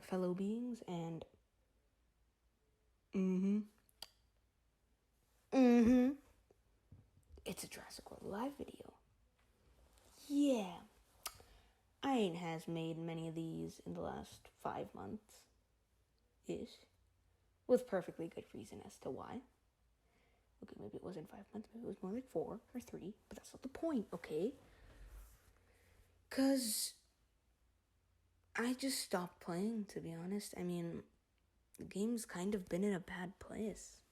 fellow beings, and it's a Jurassic World live video. Yeah, I ain't has made many of these in the last 5 months-ish, with perfectly good reason as to why. Okay, maybe it wasn't 5 months, maybe it was more like 4 or 3, but that's not the point, okay? Because I just stopped playing, to be honest. I mean, the game's kind of been in a bad place.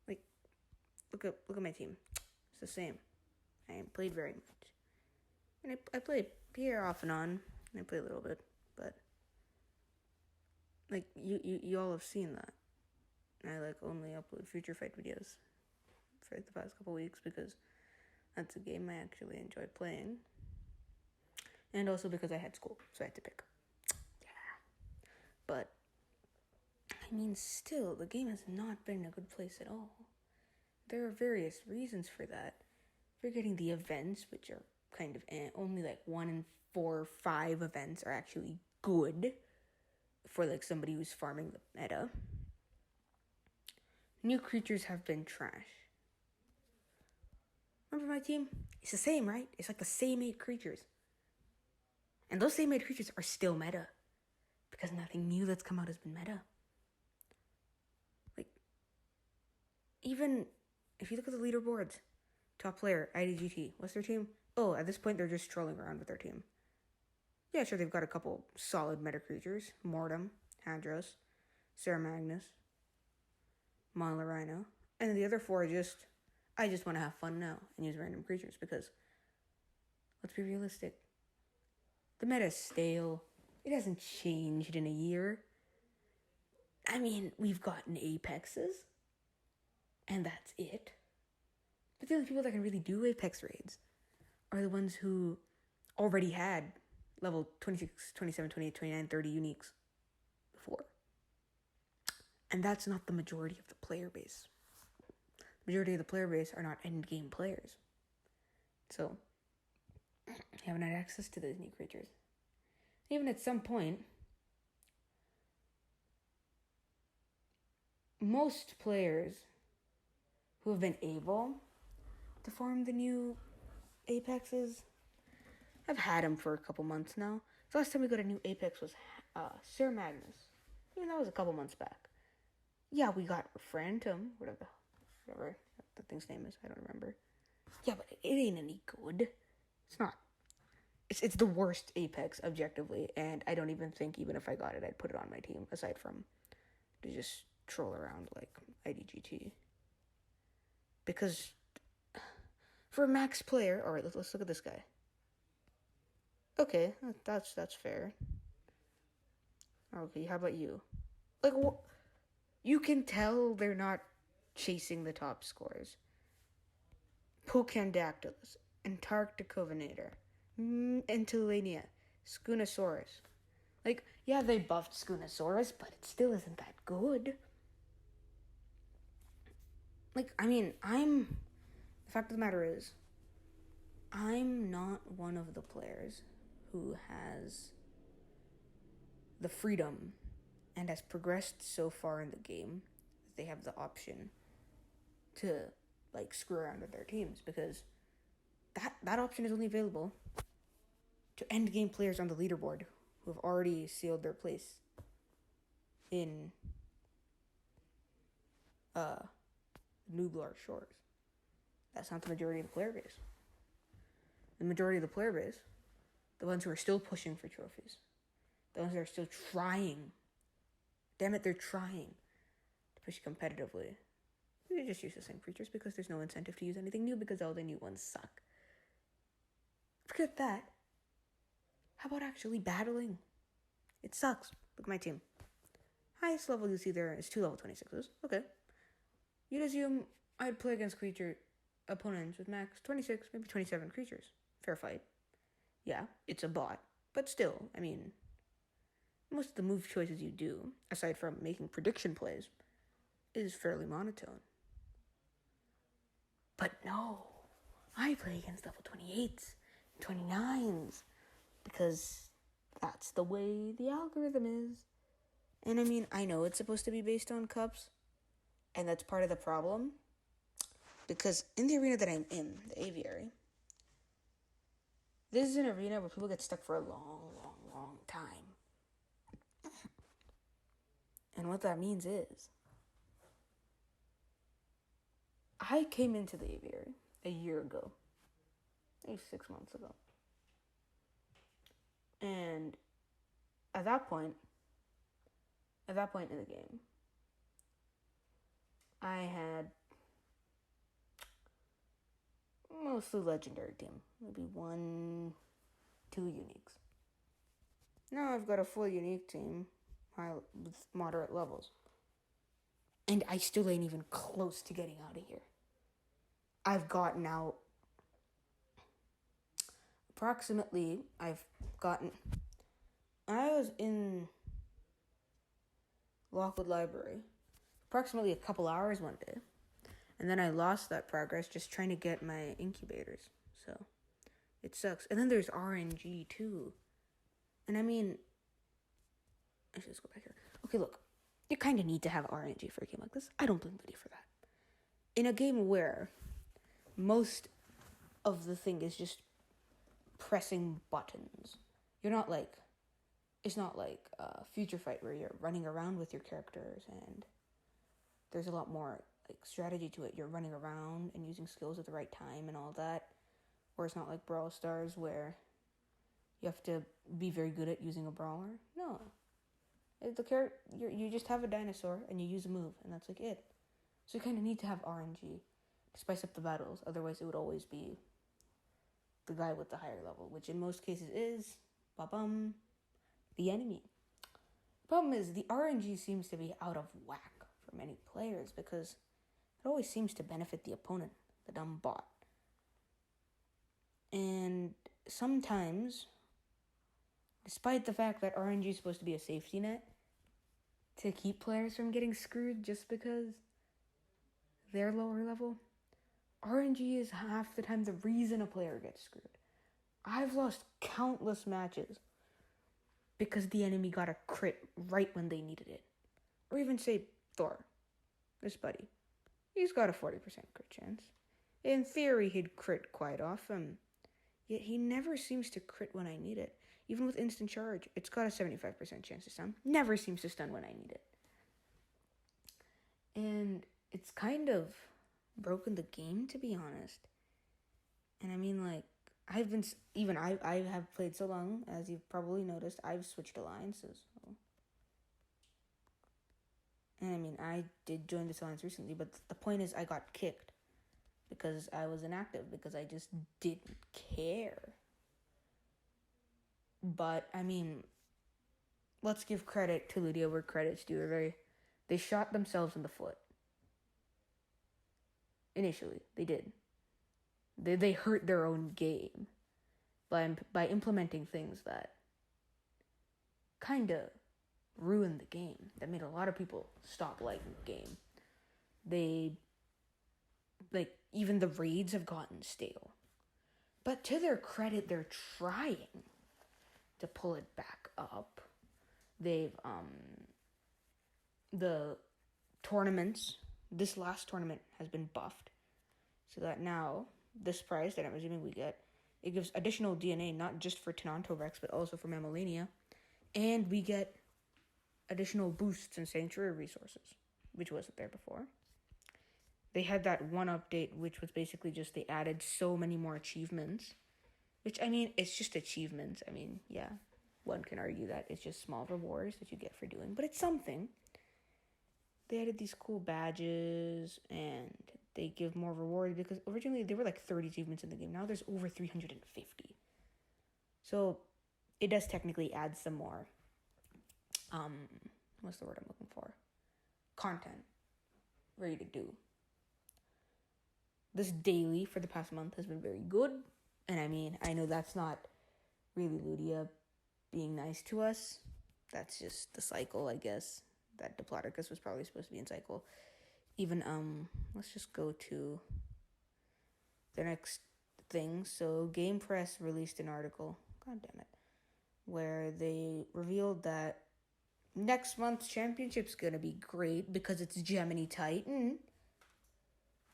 Like, look at my team. It's the same. I haven't played very much. And I played here off and on, and I played a little bit, but like you all have seen that. I like only upload Future Fight videos for like the past couple weeks because that's a game I actually enjoy playing. And also because I had school, so I had to pick. Yeah. But I mean, still, the game has not been in a good place at all. There are various reasons for that. We're getting the events, which are kind of only like 1 in 4 or 5 events are actually good for like somebody who's farming the meta. New creatures have been trash. Remember my team? It's the same, right? It's like the same 8 creatures. And those same 8 creatures are still meta. Because nothing new that's come out has been meta. Like, even if you look at the leaderboards, top player, IDGT, what's their team? Oh, at this point, they're just strolling around with their team. Yeah, sure, they've got a couple solid meta creatures. Mortem, Hadros, Sarah Magnus, Monla Rhino. And the other 4 are I just want to have fun now and use random creatures because, let's be realistic, the meta is stale. It hasn't changed in a year. I mean, we've gotten Apexes, and that's it. But the only people that can really do Apex raids are the ones who already had level 26, 27, 28, 29, 30 uniques before. And that's not the majority of the player base. The majority of the player base are not endgame players. So, you haven't had access to those new creatures. Even at some point, most players who have been able to farm the new Apexes have had them for a couple months now. The last time we got a new Apex was Sir Magnus. Even that was a couple months back. Yeah, we got Phantom, whatever the thing's name is. I don't remember. Yeah, but it ain't any good. It's not. It's the worst Apex, objectively, and I don't even think, even if I got it, I'd put it on my team, aside from to just troll around like IDGT. Because for a max player, alright, let's look at this guy. Okay, that's fair. Okay, how about you? Like, you can tell they're not chasing the top scores. Pocandactylus, Antarcticovinator, Entellania, Schoonosaurus. Like, yeah, they buffed Schoonosaurus, but it still isn't that good. Like, I mean, the fact of the matter is, I'm not one of the players who has the freedom and has progressed so far in the game that they have the option to, like, screw around with their teams, because that option is only available to end game players on the leaderboard who have already sealed their place in Nublar Shores. That's not the majority of the player base. The majority of the player base, the ones who are still pushing for trophies, the ones that are still trying, damn it, they're trying to push competitively. They just use the same creatures because there's no incentive to use anything new because all the new ones suck. Forget that. How about actually battling? It sucks. Look at my team. Highest level you see there is 2 level 26s. Okay. You'd assume I'd play against opponents with max 26, maybe 27 creatures. Fair fight. Yeah, it's a bot. But still, I mean, most of the move choices you do, aside from making prediction plays, is fairly monotone. But no, I play against level 28s, 29s, because that's the way the algorithm is. And I mean, I know it's supposed to be based on cups, and that's part of the problem. Because in the arena that I'm in, the aviary, this is an arena where people get stuck for a long, long, long time. And what that means is, I came into the aviary a year ago, maybe 6 months ago. And at that point in the game, I had mostly legendary team, maybe 1, 2 uniques. Now I've got a full unique team, high with moderate levels, and I still ain't even close to getting out of here. I've gotten out approximately. I was in Lockwood Library approximately a couple hours one day, and then I lost that progress just trying to get my incubators. So it sucks. And then there's RNG too. And I mean, I should just go back here. Okay, look, you kind of need to have RNG for a game like this. I don't blame Lydia for that. In a game where most of the thing is just pressing buttons, you're not like, it's not like Future Fight where you're running around with your characters and there's a lot more like strategy to it. You're running around and using skills at the right time and all that. Or it's not like Brawl Stars where you have to be very good at using a brawler. No. You just have a dinosaur and you use a move, and that's like it. So you kind of need to have RNG to spice up the battles. Otherwise, it would always be the guy with the higher level, which in most cases is the enemy. Problem is, the RNG seems to be out of whack for many players because it always seems to benefit the opponent, the dumb bot. And sometimes, despite the fact that RNG is supposed to be a safety net to keep players from getting screwed just because they're lower level, RNG is half the time the reason a player gets screwed. I've lost countless matches because the enemy got a crit right when they needed it. Or even say Thor, this buddy. He's got a 40% crit chance. In theory, he'd crit quite often. Yet he never seems to crit when I need it. Even with instant charge, it's got a 75% chance to stun. Never seems to stun when I need it. And it's kind of broken the game, to be honest. And I mean, like, I have played so long, as you've probably noticed, I've switched alliances. So. And I mean, I did join this alliance recently, but the point is I got kicked because I was inactive, because I just didn't care. But, I mean, let's give credit to Ludia where credit's due. They shot themselves in the foot. Initially, they did. They hurt their own game by implementing things that kind of ruined the game, that made a lot of people stop liking the game. Even the raids have gotten stale. But to their credit, they're trying to pull it back up. They've, the tournaments, this last tournament has been buffed. So that now, this prize that I'm assuming we get, it gives additional DNA, not just for Tenonto Rex, but also for Mammalinia. And we get additional boosts and Sanctuary resources, which wasn't there before. They had that one update, which was basically just they added so many more achievements. Which, I mean, it's just achievements. I mean, yeah, one can argue that it's just small rewards that you get for doing, but it's something. They added these cool badges, and they give more rewards, because originally there were like 30 achievements in the game. Now there's over 350. So it does technically add some more, what's the word I'm looking for? Content ready to do. This daily for the past month has been very good. And I mean, I know that's not really Ludia being nice to us. That's just the cycle, I guess. That Diplodocus was probably supposed to be in cycle. Even, let's just go to the next thing. So, Game Press released an article, god damn it, where they revealed that next month's championship's gonna be great because it's Gemini Titan.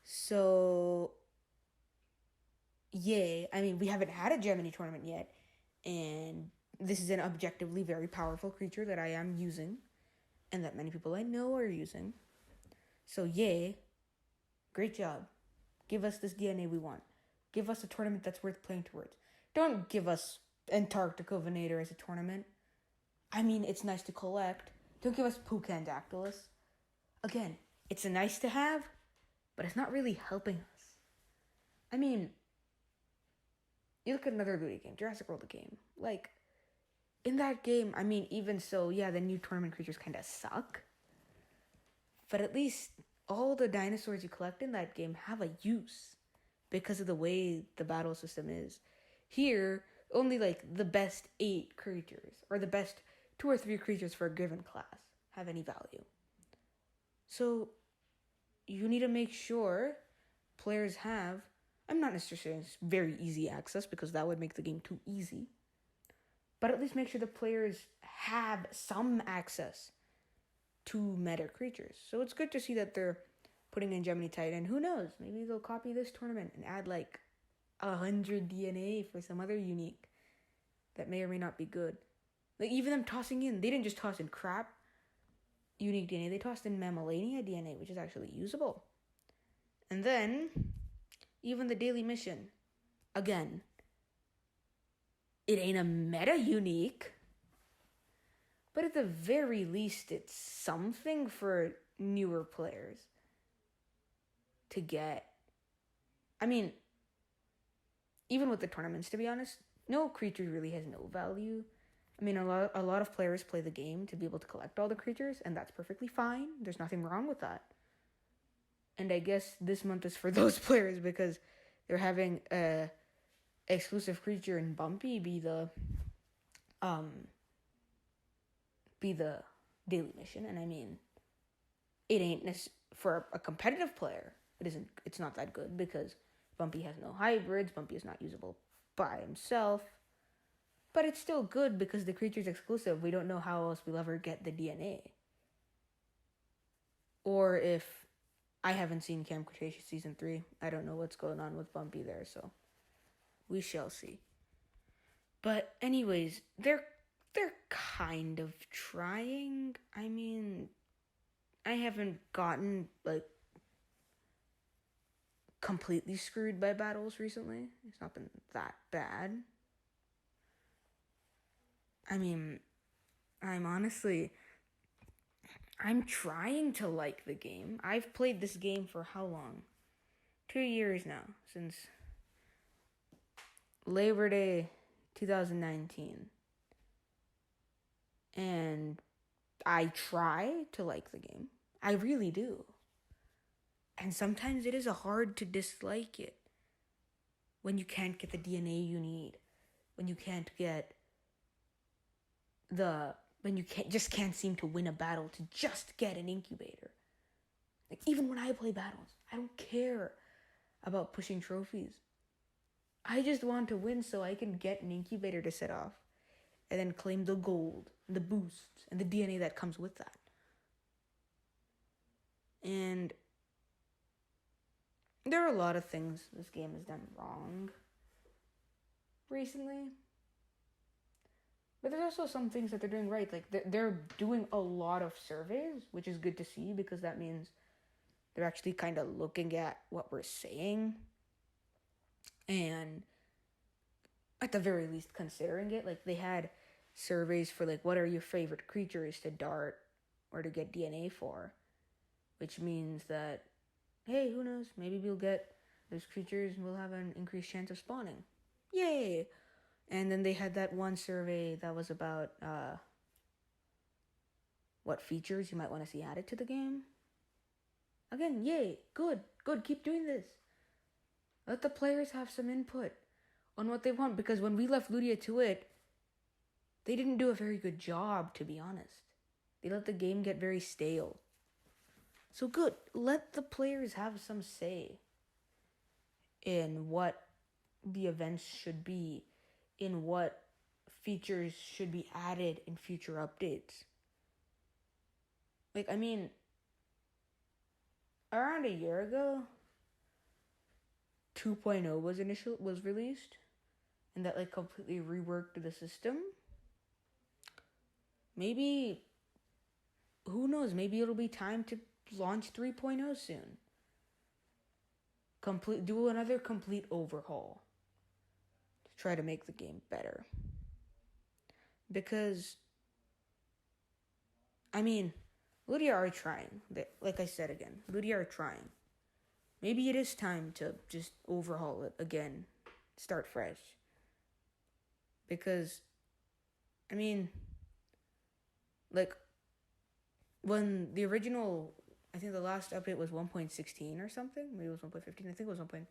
So, yay. I mean, we haven't had a Gemini tournament yet, and this is an objectively very powerful creature that I am using, and that many people I know are using. So, yay. Great job. Give us this DNA we want. Give us a tournament that's worth playing towards. Don't give us Antarctica Venator as a tournament. I mean, it's nice to collect. Don't give us Pucandactylus. Again, it's a nice to have, but it's not really helping us. I mean, you look at another Ludia game, Jurassic World game. Like, in that game, I mean, even so, yeah, the new tournament creatures kind of suck. But at least all the dinosaurs you collect in that game have a use because of the way the battle system is. Here, only like the best 8 creatures, or the best 2 or 3 creatures for a given class, have any value. So, you need to make sure players have, I'm not necessarily saying very easy access because that would make the game too easy, but at least make sure the players have some access to meta creatures. So it's good to see that they're putting in Gemini Titan. Who knows? Maybe they'll copy this tournament and add like 100 DNA for some other unique that may or may not be good. Like even them tossing in, they didn't just toss in crap unique DNA, they tossed in Mammalania DNA, which is actually usable. And then, even the daily mission. Again, it ain't a meta unique, but at the very least, it's something for newer players to get. I mean, even with the tournaments, to be honest, no creature really has no value. I mean, a lot of players play the game to be able to collect all the creatures, and that's perfectly fine. There's nothing wrong with that. And I guess this month is for those players because they're having a exclusive creature in Bumpy be the daily mission. And I mean, it ain't for a competitive player. It's not that good because Bumpy has no hybrids. Bumpy is not usable by himself. But it's still good because the creature's exclusive. We don't know how else we'll ever get the DNA. Or if I haven't seen Camp Cretaceous Season 3, I don't know what's going on with Bumpy there, so we shall see. But anyways, they're kind of trying. I mean, I haven't gotten like completely screwed by battles recently. It's not been that bad. I mean, I'm trying to like the game. I've played this game for how long? 2 years now, since Labor Day 2019. And I try to like the game. I really do. And sometimes it is hard to dislike it. When you can't get the DNA you need. When you can't get when you can't seem to win a battle to just get an incubator. Like even when I play battles, I don't care about pushing trophies. I just want to win so I can get an incubator to set off and then claim the gold, the boosts, and the DNA that comes with that. And there are a lot of things this game has done wrong recently. But there's also some things that they're doing right. Like, they're doing a lot of surveys, which is good to see because that means they're actually kind of looking at what we're saying. And at the very least, considering it. Like, they had surveys for, like, what are your favorite creatures to dart or to get DNA for? Which means that, hey, who knows? Maybe we'll get those creatures and we'll have an increased chance of spawning. Yay! And then they had that one survey that was about what features you might want to see added to the game. Again, yay, good, keep doing this. Let the players have some input on what they want, because when we left Ludia to it, they didn't do a very good job, to be honest. They let the game get very stale. So good, let the players have some say in what the events should be, in what features should be added in future updates. Like, I mean, around a year ago, 2.0 was released, and that like completely reworked the system. Maybe, who knows? Maybe it'll be time to launch 3.0 soon. Do another complete overhaul to try to make the game better. Because, I mean, Ludia are trying. Like I said again, Ludia are trying. Maybe it is time to just overhaul it again, start fresh. Because, I mean, like, when the original, I think the last update was 1.16 or something. Maybe it was 1.15. I think it was 1.16,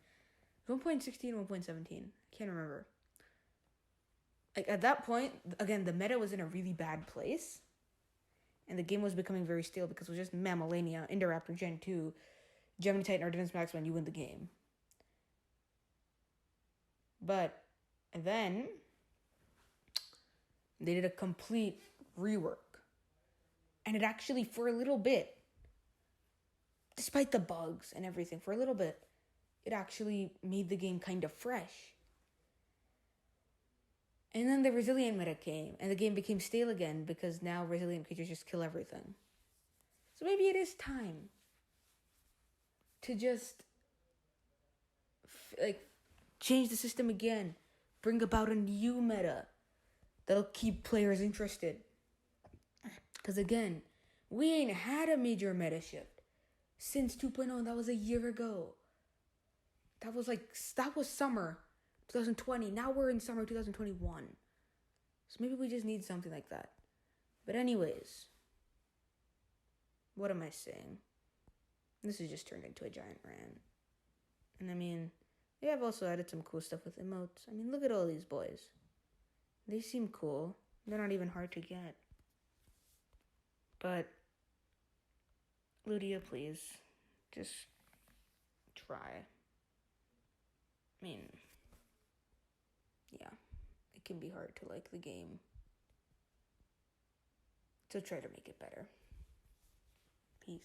1.17. I can't remember. Like, at that point, again, the meta was in a really bad place. And the game was becoming very stale because it was just Mammalania, Indoraptor Gen 2, Gemini Titan, Ardennes Max when you win the game. But then they did a complete rework. And it actually, for a little bit, despite the bugs and everything, for a little bit, it actually made the game kind of fresh. And then the resilient meta came, and the game became stale again because now resilient creatures just kill everything. So maybe it is time to just change the system again, bring about a new meta that'll keep players interested. Because again, we ain't had a major meta shift since 2.0, and that was a year ago. That was summer 2020. Now we're in summer 2021. So maybe we just need something like that. But anyways, what am I saying? This has just turned into a giant rant. And I mean, they have also added some cool stuff with emotes. I mean, look at all these boys. They seem cool. They're not even hard to get. But, Ludia, please, just try. I mean, yeah, it can be hard to like the game. So try to make it better. Peace.